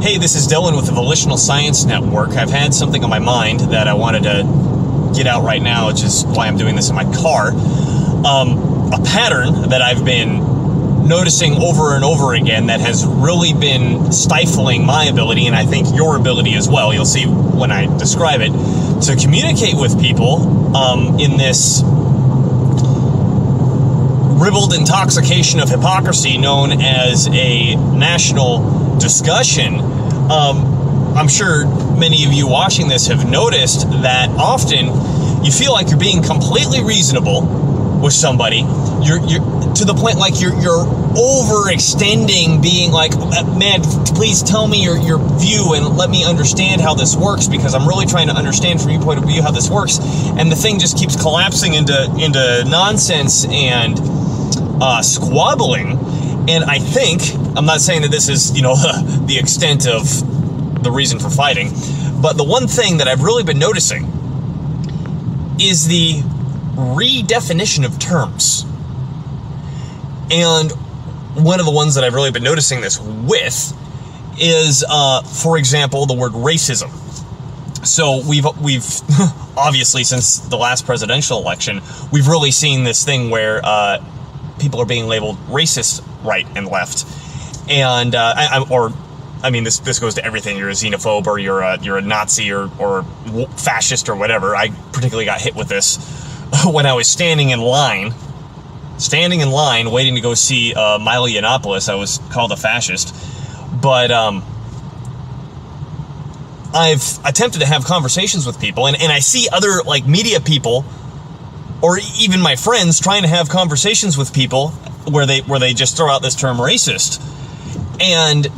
Hey, this is Dylan with the Volitional Science Network. I've had something on my mind that I wanted to get out right now, which is why I'm doing this in my car. A pattern that I've been noticing over and over again that has really been stifling my ability, and I think your ability as well, you'll see when I describe it, to communicate with people in this ribald intoxication of hypocrisy known as a national discussion. I'm sure many of you watching this have noticed that often you feel like you're being completely reasonable with somebody. You're to the point like you're overextending, being like, man, please tell me your view and let me understand how this works, because I'm really trying to understand from your point of view how this works. And the thing just keeps collapsing into nonsense and squabbling. And I think, I'm not saying that this is, the extent of the reason for fighting, but the one thing that I've really been noticing is the redefinition of terms. And one of the ones that I've really been noticing this with is, for example, the word racism. So we've obviously, since the last presidential election, we've really seen this thing where people are being labeled racist right and left. And this goes to everything. You're a xenophobe, or you're a Nazi, or fascist, or whatever. I particularly got hit with this when I was standing in line waiting to go see Milo Yiannopoulos. I was called a fascist. But I've attempted to have conversations with people, and I see other media people, or even my friends, trying to have conversations with people where they just throw out this term racist. And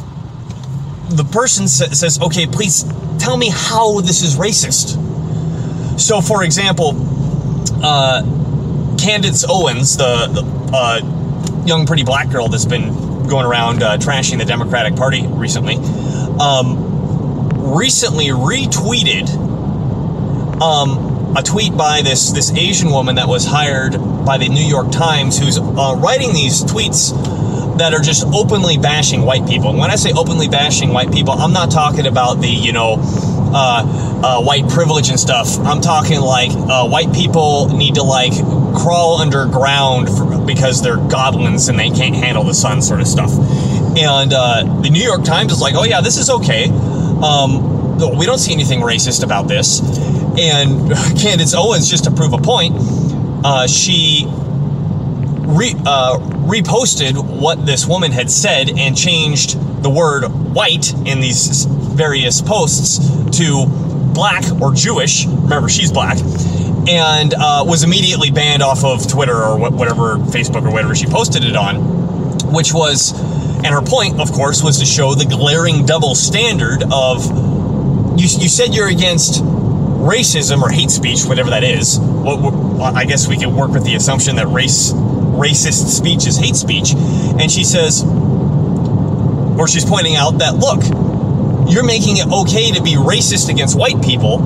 the person says, okay, please tell me how this is racist. So, for example, Candace Owens, the young pretty black girl that's been going around trashing the Democratic Party recently, recently retweeted a tweet by this Asian woman that was hired by the New York Times, who's writing these tweets that are just openly bashing white people. And when I say openly bashing white people, I'm not talking about the, white privilege and stuff. I'm talking like white people need to crawl underground because they're goblins and they can't handle the sun, sort of stuff. And the New York Times is like, oh yeah, this is okay. We don't see anything racist about this. And Candace Owens, just to prove a point, she reposted what this woman had said and changed the word white in these various posts to black or Jewish. Remember, she's black. And was immediately banned off of Twitter or whatever, Facebook or whatever she posted it on, which was, and her point, of course, was to show the glaring double standard of, you said you're against racism or hate speech, whatever that is. I guess we can work with the assumption that racist speech is hate speech. And she says, or she's pointing out that, look, you're making it okay to be racist against white people,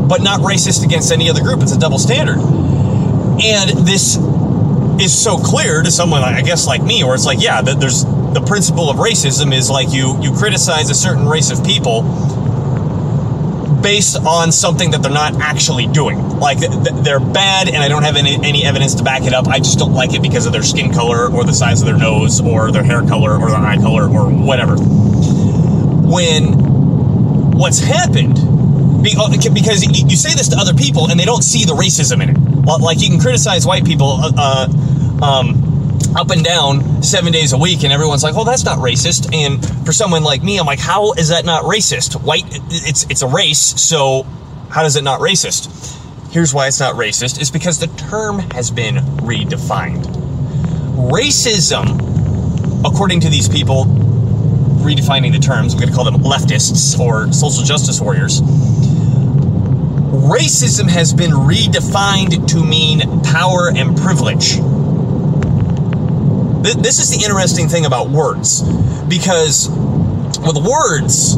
but not racist against any other group. It's a double standard. And this is so clear to someone, I guess, like me, where it's like, yeah, there's the principle of racism is like you criticize a certain race of people based on something that they're not actually doing. Like, they're bad and I don't have any evidence to back it up. I just don't like it because of their skin color or the size of their nose or their hair color or their eye color or whatever. When what's happened, because you say this to other people and they don't see the racism in it. Like, you can criticize white people up and down 7 days a week and everyone's like, oh, that's not racist. And for someone like me, I'm like, how is that not racist? White, it's a race, so how is it not racist? Here's why it's not racist. It's because the term has been redefined. Racism, according to these people redefining the terms, I'm going to call them leftists or social justice warriors, racism has been redefined to mean power and privilege. This is the interesting thing about words, because with words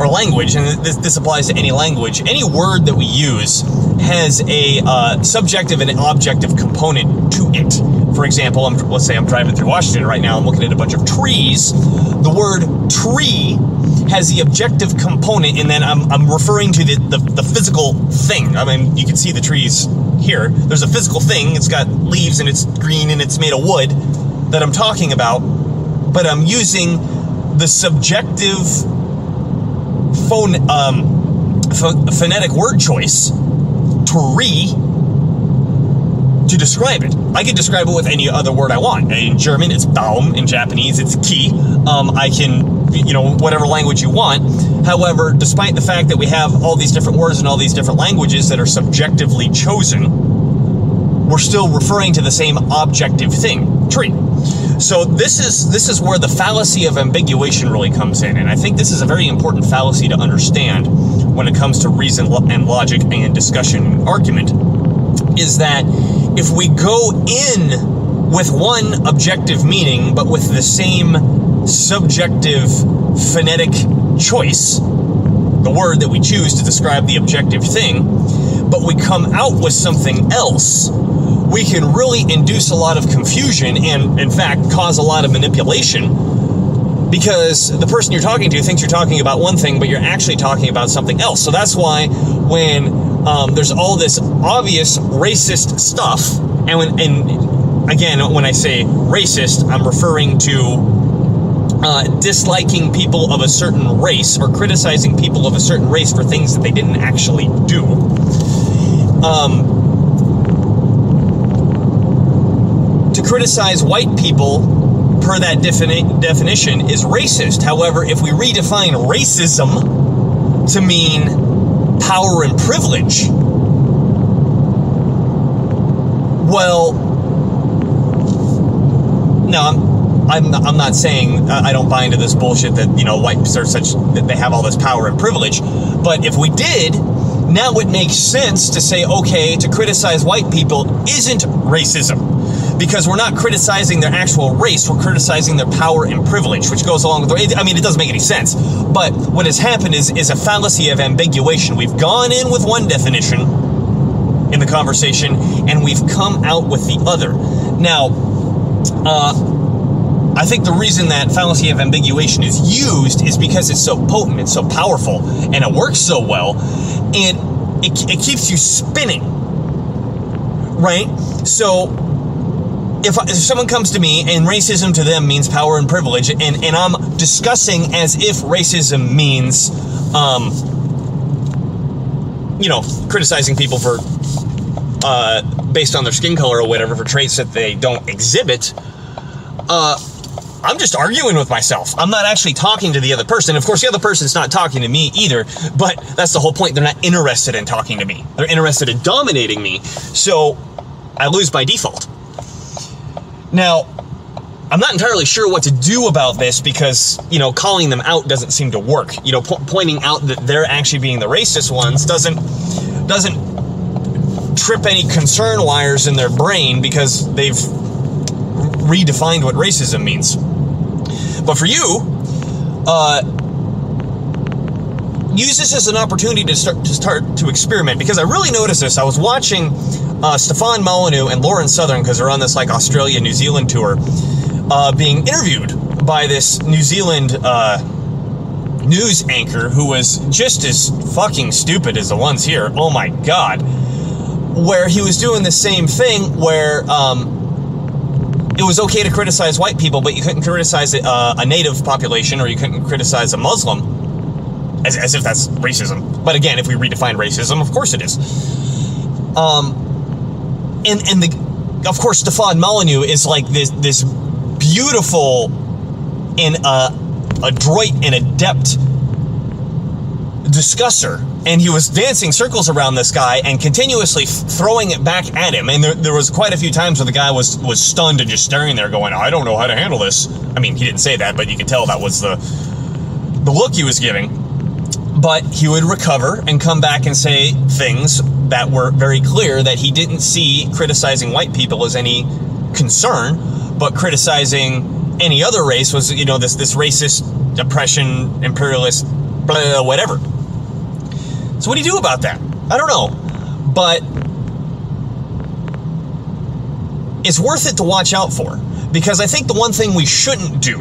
or language, and this applies to any language, any word that we use has a subjective and an objective component to it. For example, let's say I'm driving through Washington right now, I'm looking at a bunch of trees. The word tree has the objective component, and then I'm referring to the physical thing. I mean, you can see the trees here. There's a physical thing. It's got leaves and it's green and it's made of wood that I'm talking about, but I'm using the subjective phonetic word choice to describe it. I can describe it with any other word I want. In German, it's Baum. In Japanese, it's Ki. I can, whatever language you want. However, despite the fact that we have all these different words and all these different languages that are subjectively chosen, we're still referring to the same objective thing, tree. So this is where the fallacy of ambiguation really comes in, and I think this is a very important fallacy to understand when it comes to reason and logic and discussion and argument, is that if we go in with one objective meaning but with the same subjective phonetic choice, the word that we choose to describe the objective thing, but we come out with something else, we can really induce a lot of confusion and, in fact, cause a lot of manipulation, because the person you're talking to thinks you're talking about one thing, but you're actually talking about something else. So that's why when there's all this obvious racist stuff, and again, when I say racist, I'm referring to disliking people of a certain race or criticizing people of a certain race for things that they didn't actually do. To criticize white people per that definition is racist. However, if we redefine racism to mean power and privilege, well, no, I'm not saying I don't buy into this bullshit that, whites are such, that they have all this power and privilege. But if we did, now it makes sense to say, okay, to criticize white people isn't racism, because we're not criticizing their actual race, we're criticizing their power and privilege, which goes along with, it doesn't make any sense. But what has happened is a fallacy of ambiguation. We've gone in with one definition in the conversation, and we've come out with the other. Now, I think the reason that fallacy of ambiguation is used is because it's so potent, it's so powerful, and it works so well, and it keeps you spinning, right? So if someone comes to me and racism to them means power and privilege, and I'm discussing as if racism means, criticizing people for, based on their skin color or whatever, for traits that they don't exhibit, I'm just arguing with myself. I'm not actually talking to the other person. Of course, the other person's not talking to me either, but that's the whole point. They're not interested in talking to me. They're interested in dominating me. So I lose by default. Now, I'm not entirely sure what to do about this because, calling them out doesn't seem to work. Pointing out that they're actually being the racist ones doesn't trip any concern wires in their brain because they've redefined what racism means. But for you, use this as an opportunity to start to experiment, because I really noticed this. I was watching Stefan Molyneux and Lauren Southern, because they're on this Australia, New Zealand tour, being interviewed by this New Zealand news anchor who was just as fucking stupid as the ones here. Oh my God. Where he was doing the same thing where it was okay to criticize white people, but you couldn't criticize a native population, or you couldn't criticize a Muslim, as if that's racism. But again, if we redefine racism, of course it is. Of course, Stefan Molyneux is like this beautiful and adroit and adept discusser, and he was dancing circles around this guy and continuously throwing it back at him. And there was quite a few times where the guy was stunned and just staring there going, I don't know how to handle this. I mean, he didn't say that, but you could tell that was the look he was giving. But he would recover and come back and say things that were very clear that he didn't see criticizing white people as any concern, but criticizing any other race was, this racist, oppression, imperialist, blah, whatever. So what do you do about that? I don't know. But it's worth it to watch out for, because I think the one thing we shouldn't do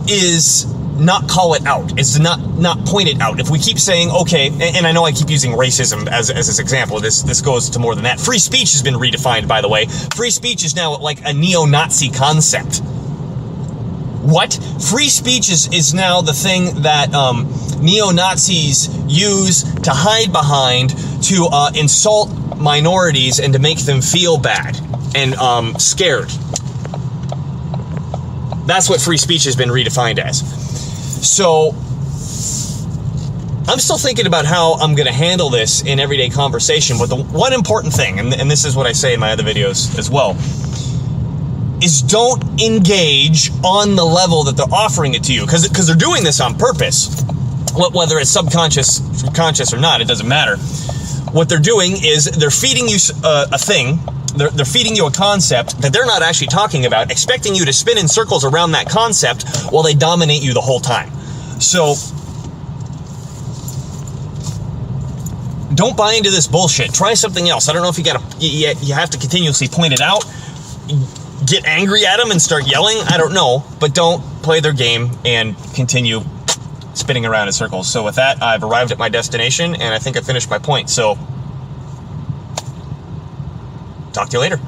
is not call it out. It's to not point it out. If we keep saying, okay, and I know I keep using racism as this example. This goes to more than that. Free speech has been redefined, by the way. Free speech is now like a neo-Nazi concept. What? Free speech is now the thing that neo-Nazis use to hide behind to insult minorities and to make them feel bad and scared. That's what free speech has been redefined as. So I'm still thinking about how I'm going to handle this in everyday conversation, but the one important thing, and this is what I say in my other videos as well, is don't engage on the level that they're offering it to you, because they're doing this on purpose. Whether it's subconscious, conscious or not, it doesn't matter. What they're doing is they're feeding you a thing, they're feeding you a concept that they're not actually talking about, expecting you to spin in circles around that concept while they dominate you the whole time. So don't buy into this bullshit. Try something else. I don't know if you have to continuously point it out, get angry at them and start yelling. I don't know, but don't play their game and continue spinning around in circles. So with that, I've arrived at my destination, and I think I finished my point. So talk to you later.